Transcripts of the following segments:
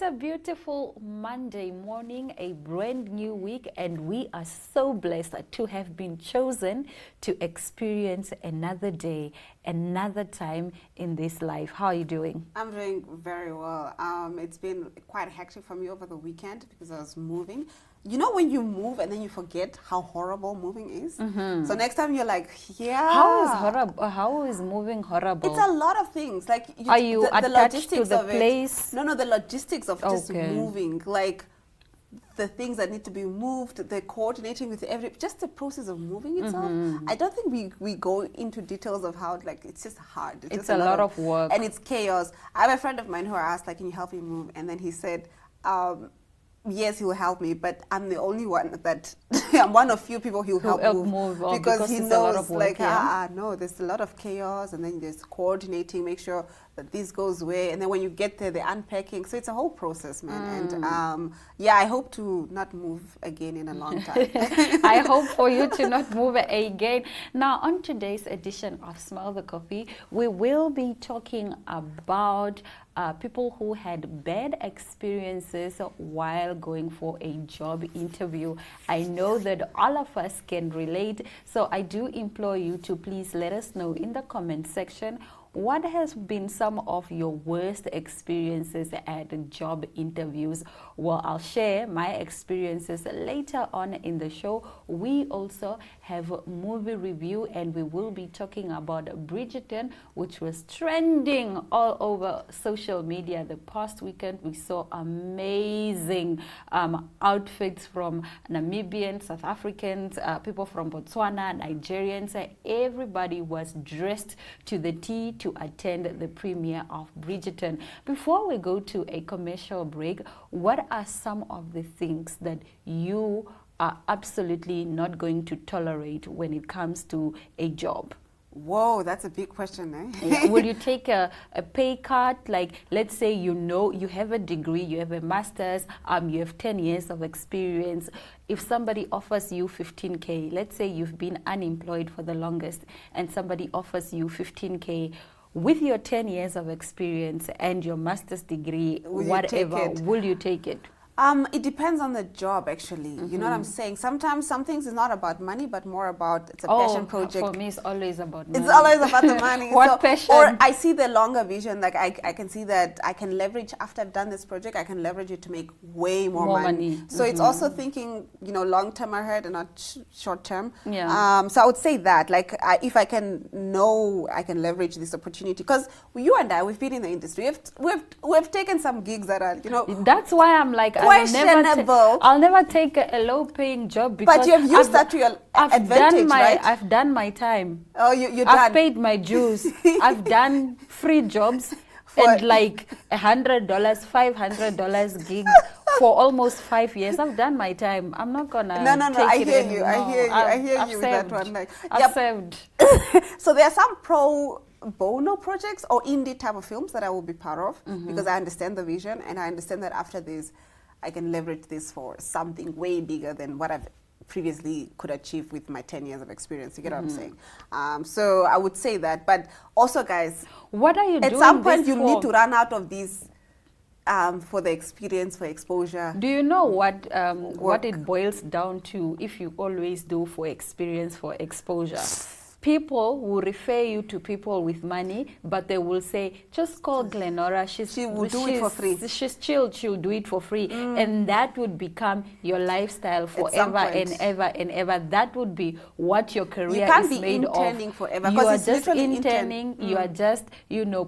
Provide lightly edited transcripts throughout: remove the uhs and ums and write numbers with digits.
a beautiful Monday morning, a brand new week, and we are so blessed to have been chosen to experience another day, another time in this life. How are you doing? I'm doing very well. It's been quite hectic for me over the weekend because I was moving. You know when you move and then you forget how horrible moving is? Mm-hmm. So next time you're like, yeah. How is horrible? How is moving horrible? It's a lot of things. Like are you attached to the place? No, the logistics of just Okay. moving. Like the things that need to be moved, the coordinating with just the process of moving itself. Mm-hmm. I don't think we go into details of how, like, it's just hard. It's a lot of work. And it's chaos. I have a friend of mine who I asked, like, can you help me move? And then he said, yes, he will help me, but I'm the only one that I'm one of few people he'll help move because he knows, like, no, there's a lot of chaos, and then there's coordinating, make sure that this goes where, and then when you get there, the unpacking. So it's a whole process, man. And yeah, I hope to not move again in a long time. I hope for you to not move again. Now, on today's edition of Smell the Coffee, we will be talking about people who had bad experiences while going for a job interview. I know that all of us can relate, so I do implore you to please let us know in the comment section what has been some of your worst experiences at job interviews. Well, I'll share my experiences later on in the show. We also have a movie review, and we will be talking about Bridgerton, which was trending all over social media the past weekend. We saw amazing outfits from Namibians, South Africans, people from Botswana, Nigerians. Everybody was dressed to the T to attend the premiere of Bridgerton. Before we go to a commercial break, what are some of the things that you are absolutely not going to tolerate when it comes to a job? Whoa, that's a big question, eh? Yeah. Will you take a pay cut? Like, let's say you have a degree, you have a master's, you have 10 years of experience. If somebody offers you 15K, let's say you've been unemployed for the longest, and somebody offers you 15K, with your 10 years of experience and your master's degree, whatever, will you take it? It depends on the job, actually. Mm-hmm. You know what I'm saying? Sometimes some things is not about money, but more about it's a passion project. For me, it's always about money. It's always about the money. What passion? Or I see the longer vision. Like I can see that I can leverage, after I've done this project, I can leverage it to make way more money. So it's also thinking, long term ahead and not short term. Yeah. So I would say that, like, if I can leverage this opportunity, because you and I, we've been in the industry. We've taken some gigs that are, That's why I'm like, questionable. I'll never take a low-paying job because but you have used that to your advantage, right? I've done my time. Oh, you're I've done. paid my dues. I've done free jobs and like $100, $500 gigs for almost 5 years. I've done my time. I'm not gonna. No. Take I it hear anymore. you. I hear you with that one. Like, I've saved. So there are some pro bono projects or indie type of films that I will be part of because I understand the vision, and I understand that after this, I can leverage this for something way bigger than what I've previously could achieve with my 10 years of experience. You get what I'm saying? So I would say that. But also, guys, what are you doing? At some point, you need to run out of these for the experience, for exposure. Do you know what it boils down to if you always do for experience, for exposure? People will refer you to people with money, but they will say, just call Glenora. She will do it for free. She's chilled. She'll do it for free. And that would become your lifestyle forever and ever and ever. That would be what your career is made of. You can't be interning forever. You are just interning. You are just,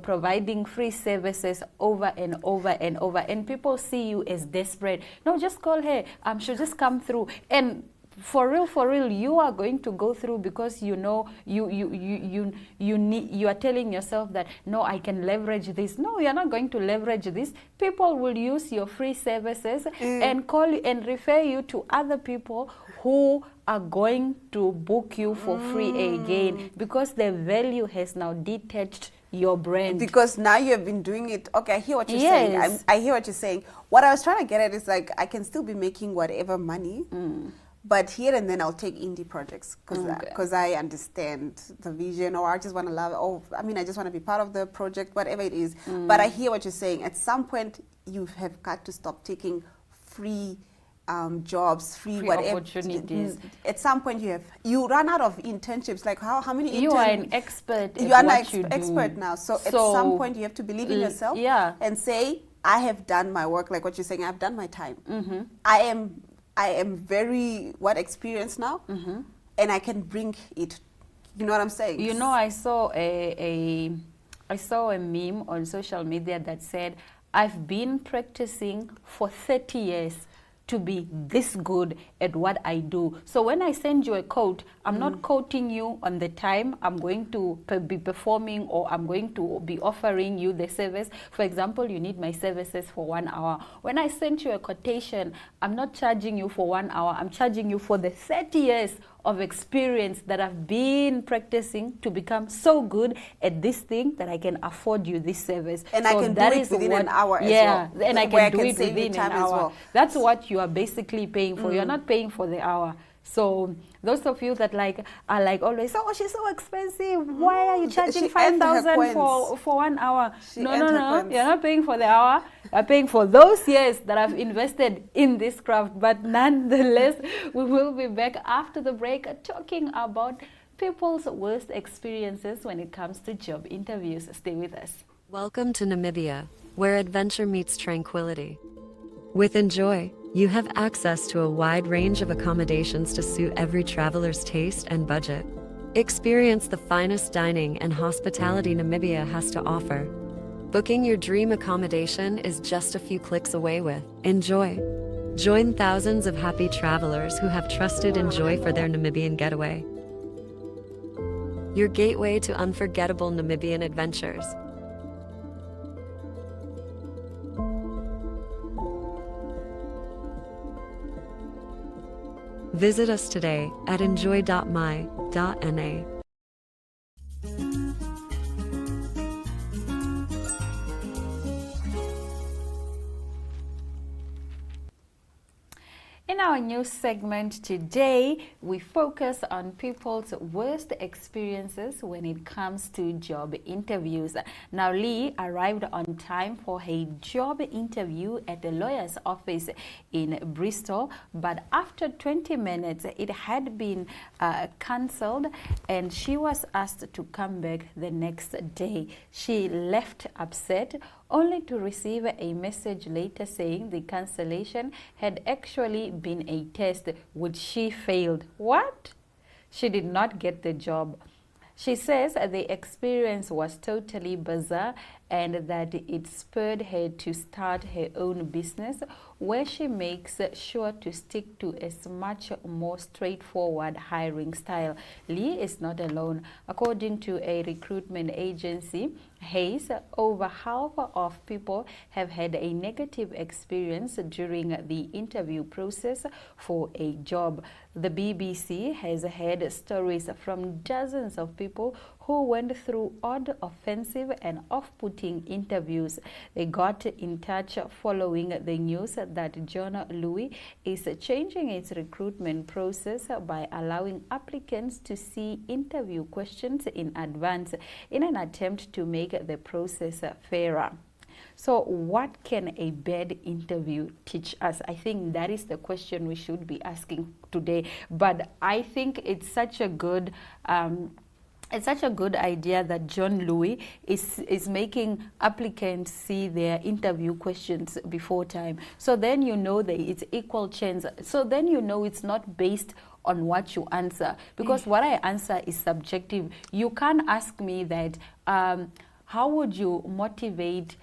providing free services over and over and over. And people see you as desperate. No, just call her. She'll just come through. And for real, you are going to go through because you are telling yourself that, no, I can leverage this. No, you're not going to leverage this. People will use your free services and call you and refer you to other people who are going to book you for free again because the value has now detached your brand. Because now you have been doing it. Okay, I hear what you're saying. I hear what you're saying. What I was trying to get at is, like, I can still be making whatever money. But here and then I'll take indie projects because I understand the vision, or I just want to I just want to be part of the project, whatever it is. But I hear what you're saying. At some point, you have got to stop taking free jobs, free whatever opportunities. At some point you run out of internships. Like how many you are an expert. You are an expert now. So at some point you have to believe in yourself and say, I have done my work. Like what you're saying, I've done my time. I am very experienced now, and I can bring it. You know what I'm saying? You know, I saw a meme on social media that said, I've been practicing for 30 years to be this good at what I do. So when I send you a quote, I'm not quoting you on the time I'm going to be performing, or I'm going to be offering you the service. For example, you need my services for 1 hour. When I send you a quotation, I'm not charging you for 1 hour. I'm charging you for the 30 years of experience that I've been practicing to become so good at this thing that I can afford you this service. And so I can do it within an hour as well. Yeah, and I can do it within an hour. Well. That's what you are basically paying for. You're not paying for the hour. So those of you that are always, oh, she's so expensive. Why are you charging 5,000 for 1 hour? No. You're not paying for the hour. You're paying for those years that I've invested in this craft. But nonetheless, we will be back after the break talking about people's worst experiences when it comes to job interviews. Stay with us. Welcome to Namibia, where adventure meets tranquility. With Enjoy, you have access to a wide range of accommodations to suit every traveler's taste and budget. Experience the finest dining and hospitality Namibia has to offer. Booking your dream accommodation is just a few clicks away with Enjoy. Join thousands of happy travelers who have trusted Enjoy for their Namibian getaway. Your gateway to unforgettable Namibian adventures. Visit us today at enjoy.my.na. In our news segment today, we focus on people's worst experiences when it comes to job interviews. Now, Lee arrived on time for a job interview at the lawyer's office in Bristol, but after 20 minutes, it had been cancelled, and she was asked to come back the next day. She left upset, only to receive a message later saying the cancellation had actually been a test which she failed. What? She did not get the job. She says the experience was totally bizarre and that it spurred her to start her own business where she makes sure to stick to a much more straightforward hiring style. Lee is not alone. According to a recruitment agency, Hayes, over half of people have had a negative experience during the interview process for a job. The BBC has heard stories from dozens of people who went through odd, offensive and off-putting interviews. They got in touch following the news that John Louis is changing its recruitment process by allowing applicants to see interview questions in advance in an attempt to make the process fairer. So what can a bad interview teach us? I think that is the question we should be asking today. But I think it's such a good idea that John Louis is making applicants see their interview questions before time. So then you know that it's equal chance. So then you know it's not based on what you answer. Because what I answer is subjective. You can't ask me that, how would you motivate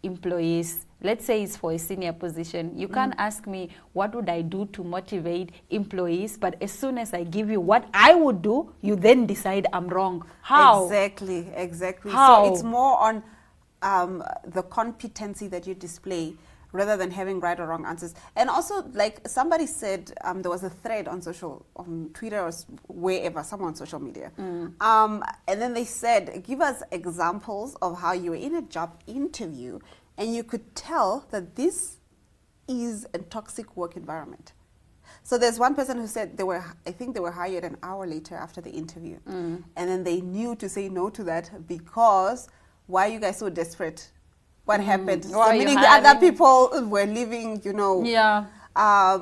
employees? Let's say it's for a senior position. You can't ask me what would I do to motivate employees, but as soon as I give you what I would do, you then decide I'm wrong. How? Exactly. How? So it's more on the competency that you display rather than having right or wrong answers. And also, like somebody said, there was a thread on Twitter or wherever, somewhere on social media. And then they said, give us examples of how you were in a job interview and you could tell that this is a toxic work environment. So there's one person who said I think they were hired an hour later after the interview. And then they knew to say no to that because why are you guys so desperate what happened. Why So meaning the other people were leaving, you know. Yeah.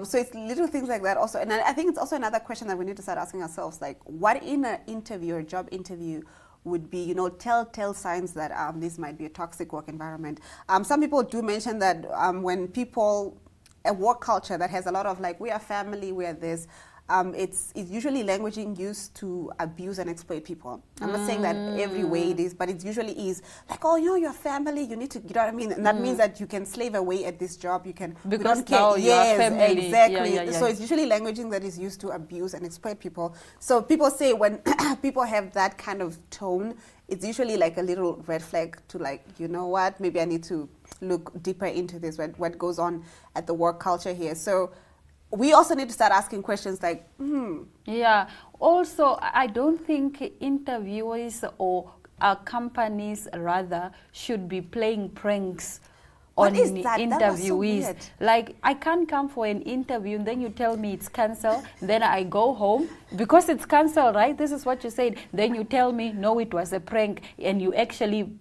So it's little things like that also. And I think it's also another question that we need to start asking ourselves, like what in an interview or job interview would be, you know, telltale signs that this might be a toxic work environment. Some people do mention that when people, a work culture that has a lot of like, we are family, we are this, it's usually languaging used to abuse and exploit people. I'm not saying that every way it is, but it usually is like, oh, you know, your family, you need to, you know what I mean? And that means that you can slave away at this job. You can, because we don't care. now you are family. Exactly. Yeah. So it's usually languaging that is used to abuse and exploit people. So people say when people have that kind of tone, it's usually like a little red flag to like, you know what, maybe I need to look deeper into this, what goes on at the work culture here. So we also need to start asking questions like, Yeah. Also, I don't think interviewers or companies rather should be playing pranks on interviewees. Like, I can't come for an interview and then you tell me it's cancelled, then I go home because it's cancelled, right? This is what you said. Then you tell me, no, it was a prank and you actually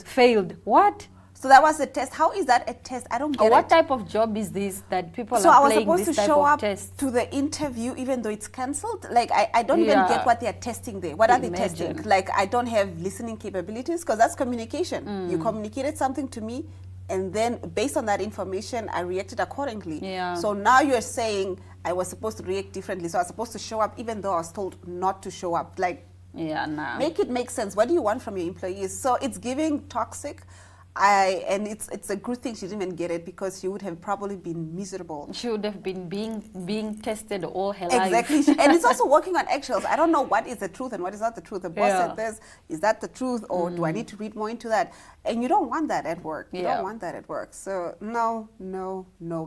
failed. What? So that was a test. How is that a test? I don't get it. What type of job is this that people are playing this type of test? So I was supposed to show up to the interview even though it's cancelled? Like, I don't even get what they're testing there. What are they testing? Like, I don't have listening capabilities because that's communication. You communicated something to me and then based on that information, I reacted accordingly. Yeah. So now you're saying I was supposed to react differently. So I was supposed to show up even though I was told not to show up. Like, make it make sense. What do you want from your employees? So it's giving toxic. And it's a good thing she didn't even get it because she would have probably been miserable. She would have been being tested all her life. Exactly. And it's also working on eggshells. I don't know what is the truth and what is not the truth. The boss said this. Is that the truth or do I need to read more into that? And you don't want that at work. You don't want that at work. So no.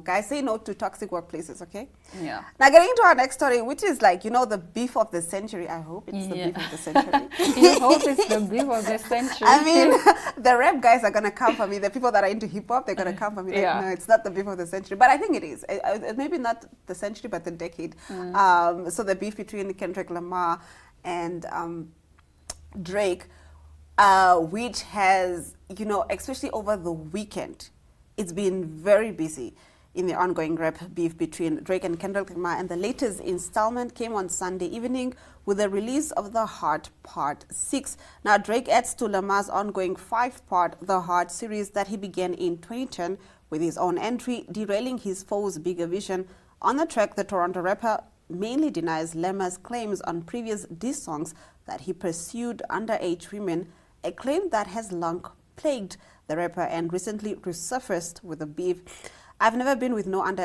Guys, say no to toxic workplaces, okay? Yeah. Now getting to our next story, which is like, you know, the beef of the century. I hope it's the beef of the century. You hope it's the beef of the century. I mean, the rap guys are going to come for me. The people that are into hip hop, they're going to come for me. Like, no, it's not the beef of the century. But I think it is. Maybe not the century, but the decade. So the beef between Kendrick Lamar and Drake, which has, you know, especially over the weekend, it's been very busy in the ongoing rap beef between Drake and Kendrick Lamar. And the latest installment came on Sunday evening with the release of The Heart Part 6. Now, Drake adds to Lamar's ongoing 5-part The Heart series that he began in 2010 with his own entry, derailing his foe's bigger vision. On the track, the Toronto rapper mainly denies Lamar's claims on previous diss songs that he pursued underage women, a claim that has long plagued the rapper and recently resurfaced with the beef. I've never been with no one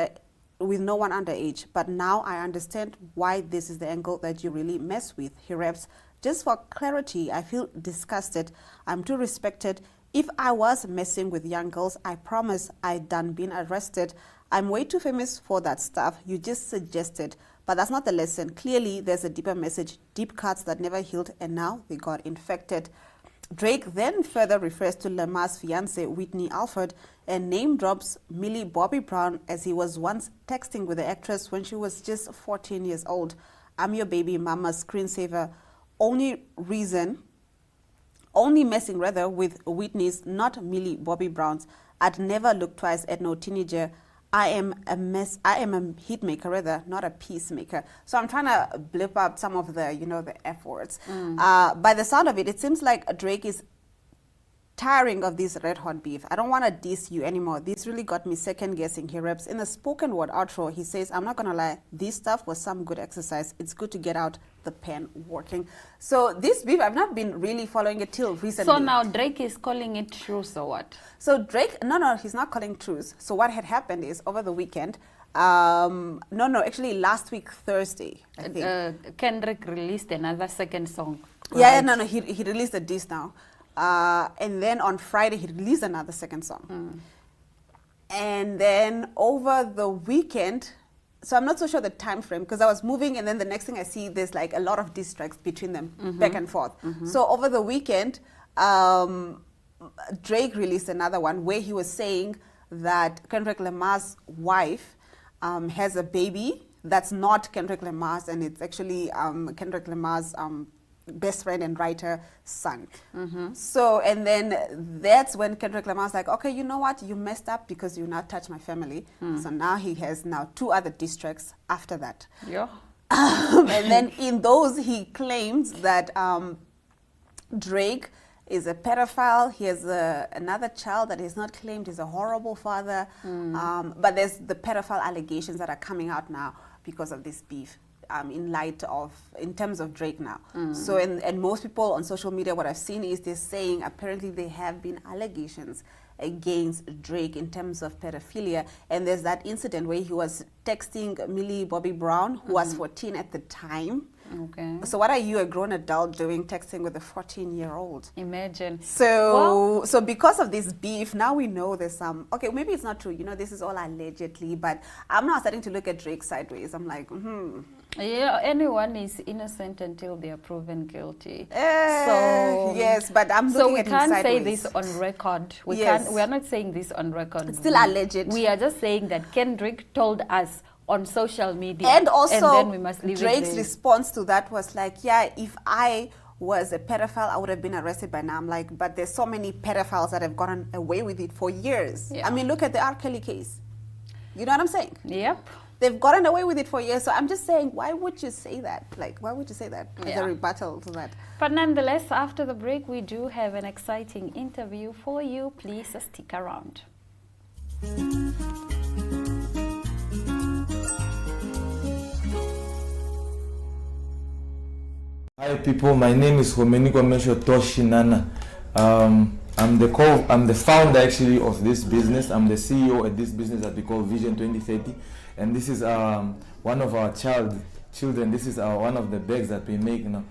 underage, but now I understand why this is the angle that you really mess with, he raps. Just for clarity, I feel disgusted. I'm too respected. If I was messing with young girls, I promise I'd done been arrested. I'm way too famous for that stuff you just suggested. But that's not the lesson. Clearly, there's a deeper message, deep cuts that never healed, and now they got infected. Drake then further refers to Lamar's fiancée, Whitney Alford, and name drops Millie Bobby Brown as he was once texting with the actress when she was just 14 years old. I'm your baby mama screensaver. Only messing with Whitney's, not Millie Bobby Brown's. I'd never look twice at no teenager. I am a hit maker rather, not a peacemaker. So I'm trying to blip up some of the, you know, the F words. By the sound of it, it seems like Drake is tiring of this red hot beef. I don't want to diss you anymore. This really got me second guessing. He raps in the spoken word outro. He says, I'm not going to lie. This stuff was some good exercise. It's good to get out the pen working. So this beef, I've not been really following it till recently. So now Drake is calling it truce or what? So Drake, no, he's not calling truce. So what had happened is over the weekend, actually last week, Thursday, I think. Kendrick released another second song. Right? Yeah, he released a diss now. And then on Friday, he released another second song. And then over the weekend, so I'm not so sure the time frame because I was moving and then the next thing I see, there's like a lot of diss tracks between them, back and forth. So over the weekend, Drake released another one where he was saying that Kendrick Lamar's wife has a baby that's not Kendrick Lamar's, and it's actually Kendrick Lamar's best friend and writer son. So, and then that's when Kendrick Lamar was like, okay, you know what? You messed up because you now touched my family. So now he has now 2 other diss tracks after that. Yeah. And then in those, he claims that Drake is a pedophile. He has another child that is not claimed. He's a horrible father. But there's the pedophile allegations that are coming out now because of this beef. In terms of Drake now. So, and most people on social media, what I've seen is they're saying apparently there have been allegations against Drake in terms of pedophilia. And there's that incident where he was texting Millie Bobby Brown, who was 14 at the time. Okay. So what are you, a grown adult, doing texting with a 14-year-old? Imagine. So, so because of this beef, now we know there's some, okay, maybe it's not true, you know, this is all allegedly, but I'm now starting to look at Drake sideways. I'm like, Yeah, anyone is innocent until they are proven guilty. So yes, but I'm looking at him sideways. So we can't say this on record. We are not saying this on record. It's still alleged. We are just saying that Kendrick told us on social media, and also and then we must leave Drake's response to that was like, yeah, if I was a pedophile, I would have been arrested by now. I'm like, but there's so many pedophiles that have gotten away with it for years. Yeah. I mean, look at the R. Kelly case. You know what I'm saying? Yep. They've gotten away with it for years. So I'm just saying, why would you say that? Like, why would you say that as a rebuttal to that? But nonetheless, after the break, we do have an exciting interview for you. Please stick around. Hi people, my name is Homeniko Mesho Toshinana. I'm the founder actually of this business. I'm the CEO at this business that we call Vision 2030, and this is one of our children. This is one of the bags that we make now.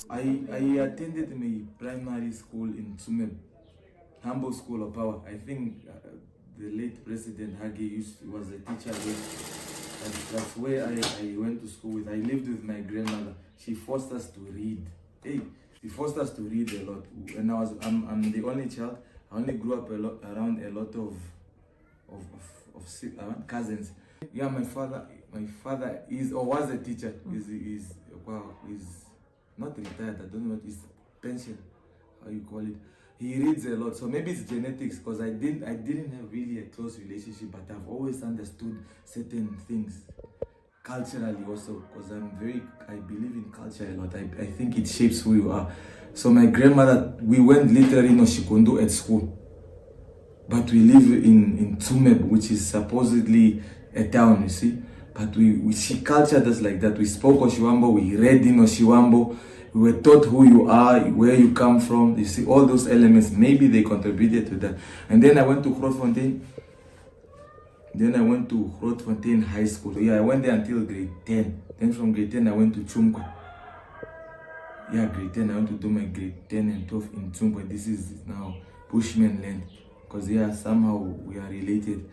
I attended my primary school in Tsumeb, Humble School of Power. I think the late President Hage was a teacher there. That's where I went to school with. I lived with my grandmother. She forced us to read. Hey, she forced us to read a lot. And I'm the only child. I only grew up around a lot of cousins. Yeah, my father is or was a teacher. Is not retired. I don't know what is pension, how you call it. He reads a lot, so maybe it's genetics, because I didn't have really a close relationship, but I've always understood certain things culturally also, because I believe in culture a lot. I think it shapes who you are. So my grandmother, we went literally in Oshikondo at school, but we live in Tsumeb, which is supposedly a town, you see. But she cultured us like that. We spoke Oshiwambo, we read in Oshiwambo. We were taught who you are, where you come from. You see, all those elements, maybe they contributed to that. And then I went to Grootfontein. High School. Yeah, I went there until grade 10. Then from grade 10, I went to Chumkwa. Yeah, grade 10, I went to do my grade 10 and 12 in Chumkwa. This is now Bushman land. Because, yeah, somehow we are related.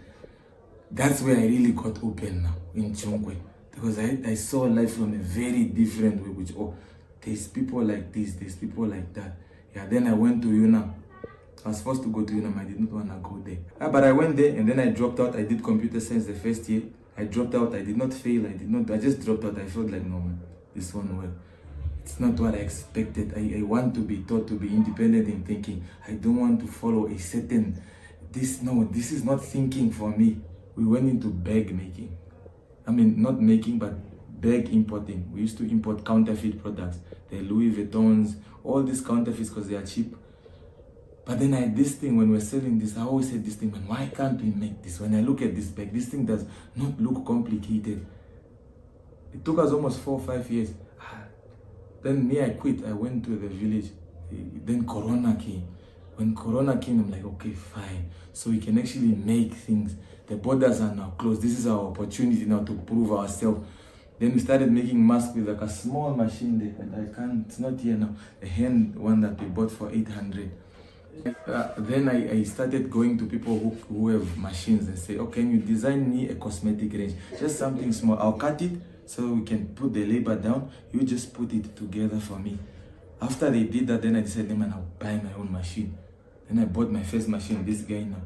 That's where I really got open now, in Chumkwa. Because I saw life from a very different way, which, there's people like this, there's people like that. Yeah, then I went to UNAM. I was supposed to go to UNAM, I did not want to go there. But I went there and then I dropped out. I did computer science the first year. I dropped out, I did not fail, I just dropped out. I felt like, no man, this one well. It's not what I expected. I want to be taught to be independent in thinking. I don't want to follow a certain, this is not thinking for me. We went into bag making. I mean, not making, but bag importing. We used to import counterfeit products, the Louis Vuittons, all these counterfeits because they are cheap. But then I had this thing when we're selling this, I always said this thing, man, why can't we make this? When I look at this bag, this thing does not look complicated. It took us almost 4 or 5 years. Then I quit, I went to the village. Then Corona came. When Corona came, I'm like, okay, fine. So we can actually make things. The borders are now closed. This is our opportunity now to prove ourselves. Then we started making masks with like a small machine there, and it's not here now, a hand one that we bought for 800. Then I started going to people who have machines and say, okay, can you design me a cosmetic range? Just something small. I'll cut it so we can put the labor down. You just put it together for me. After they did that, then I decided, man, I'll buy my own machine. Then I bought my first machine, this guy now.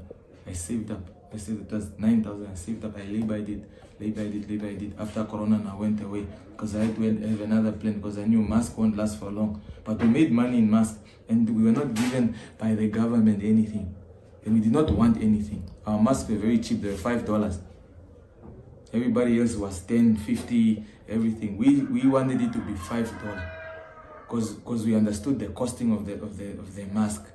I saved up. I said it was 9,000. I saved up. I labored it. After Corona now went away because I had to have another plan because I knew mask won't last for long. But we made money in mask and we were not given by the government anything. And we did not want anything. Our masks were very cheap. They were $5. Everybody else was 10, 50, everything. We wanted it to be $5 because we understood the costing of the mask.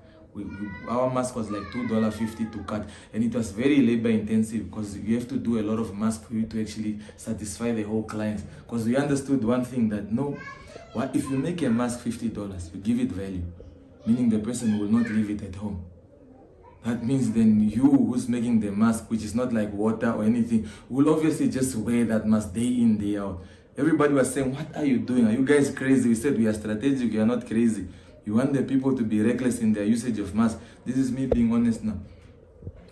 Our mask was like $2.50 to cut, and it was very labor intensive because you have to do a lot of masks for you to actually satisfy the whole clients. Because we understood one thing, that if you make a mask $50, you give it value, meaning the person will not leave it at home. That means then you who's making the mask, which is not like water or anything, will obviously just wear that mask day in, day out. Everybody was saying, what are you doing? Are you guys crazy? We said we are strategic, we are not crazy. You want the people to be reckless in their usage of masks. This is me being honest now.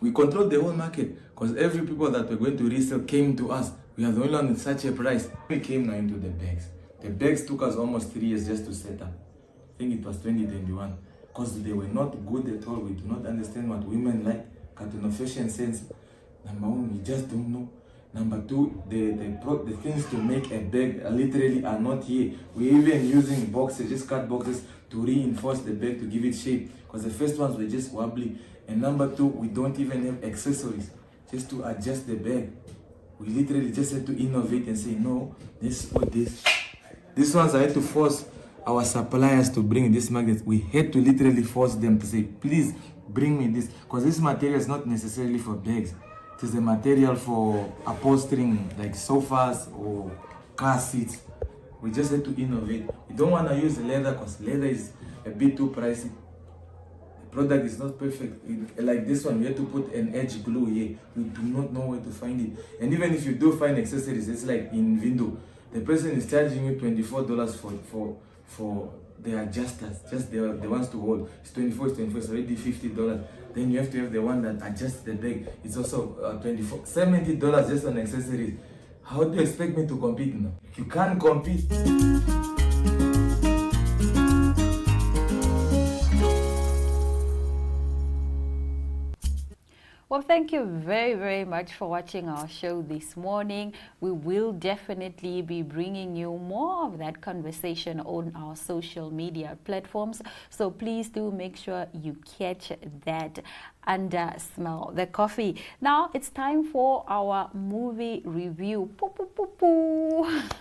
We controlled the whole market because every people that were going to resell came to us. We are the only one with such a price. We came now into the bags. The bags took us almost 3 years just to set up. I think it was 2021. Because they were not good at all. We do not understand what women like. Cartoon fashion sense. Number one, we just don't know. Number two, the things to make a bag literally are not here. We're even using boxes, just cut boxes to reinforce the bag to give it shape. Because the first ones were just wobbly. And number two, we don't even have accessories just to adjust the bag. We literally just had to innovate and say, no, this or this. These ones I had to force our suppliers to bring this magnet. We had to literally force them to say, please bring me this. Because this material is not necessarily for bags. It is a material for upholstering like sofas or car seats. We just had to innovate. We don't want to use leather because leather is a bit too pricey. The product is not perfect. Like this one, we had to put an edge glue here. We do not know where to find it. And even if you do find accessories, it's like in Vindo. The person is charging you $24 for the adjusters, just the ones to hold. It's $24, it's already $50. Then you have to have the one that adjusts the bag. It's also $70 just on accessories. How do you expect me to compete now? You can't compete. Well, thank you very, very much for watching our show this morning. We will definitely be bringing you more of that conversation on our social media platforms. So please do make sure you catch that and smell the coffee. Now it's time for our movie review. I'm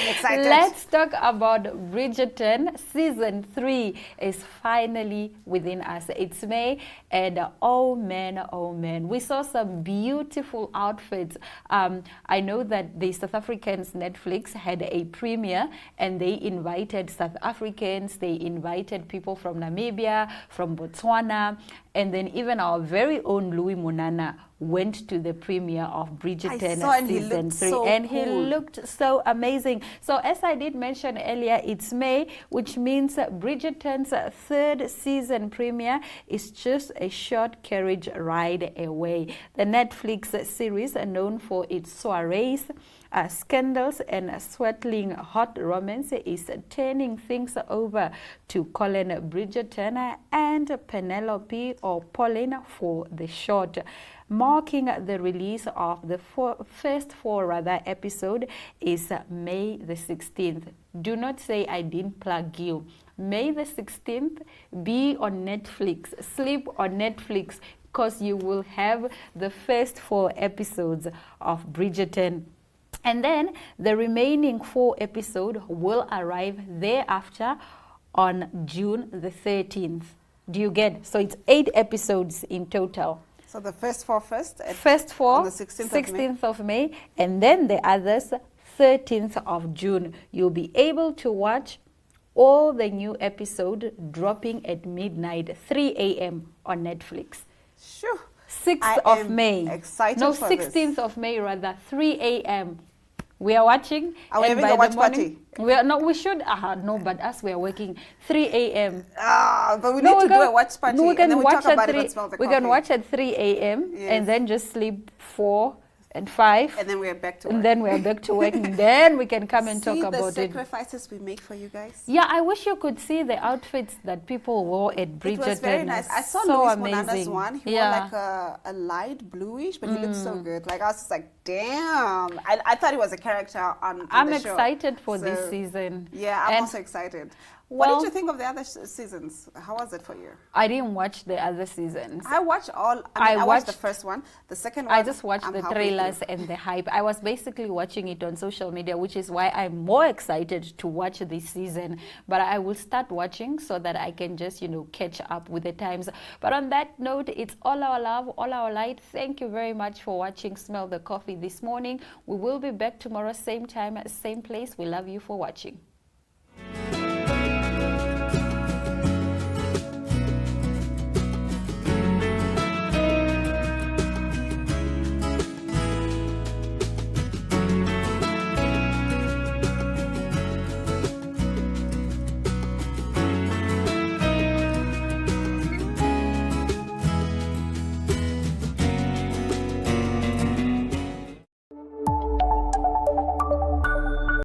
excited. Let's talk about Bridgerton. Season 3 is finally within us. It's May, and oh man, we saw some beautiful outfits. I know that the South Africans Netflix had a premiere, and they invited South Africans, they invited people from Namibia, from Botswana, and then even our very own Louis Munana went to the premiere of Bridgerton season 3, and he looked so amazing. So as I did mention earlier, it's May, which means Bridgerton's 3rd season premiere is just a short carriage ride away. The Netflix series, known for its soirees, scandals and swirling hot romance, is turning things over to Colin Bridgerton and Penelope, or Pauline for the short. Marking the release of the first 4 episode is May the 16th. Do not say I didn't plug you. May the 16th, be on Netflix, sleep on Netflix, because you will have the first 4 episodes of Bridgerton. And then the remaining 4 episodes will arrive thereafter on June the 13th. Do you get? So it's 8 episodes in total. So the first 4 on the 16th of May, and then the others 13th of June. You'll be able to watch all the new episodes dropping at midnight, 3 a.m. on Netflix. Sure. 6th of May. Excited no, for 16th this. of May rather, 3 a.m. We are watching. Are we having a watch party? We should. No, but us, we are working 3 a.m. But we need to do a watch party. No, we can and then watch talk about at 3. it, smell the we coffee. can watch at 3 a.m. Yes. and then just sleep 4 and 5. And then we're back to work. And then we're back to work. And then we can come and talk about it. See the sacrifices we make for you guys? Yeah, I wish you could see the outfits that people wore at Bridgerton. It was very nice. I saw so Luis amazing. Monana's one. He wore like a light bluish, but he looked so good. Like I was just like, damn. I thought he was a character on I'm the show. excited for this season. Yeah, I'm also excited. What did you think of the other seasons? How was it for you? I didn't watch the other seasons. I watched all. I watched the first one. The second one, I just watched the trailers and the hype. I was basically watching it on social media, which is why I'm more excited to watch this season. But I will start watching so that I can just, catch up with the times. But on that note, it's all our love, all our light. Thank you very much for watching Smell the Coffee this morning. We will be back tomorrow, same time, same place. We love you for watching.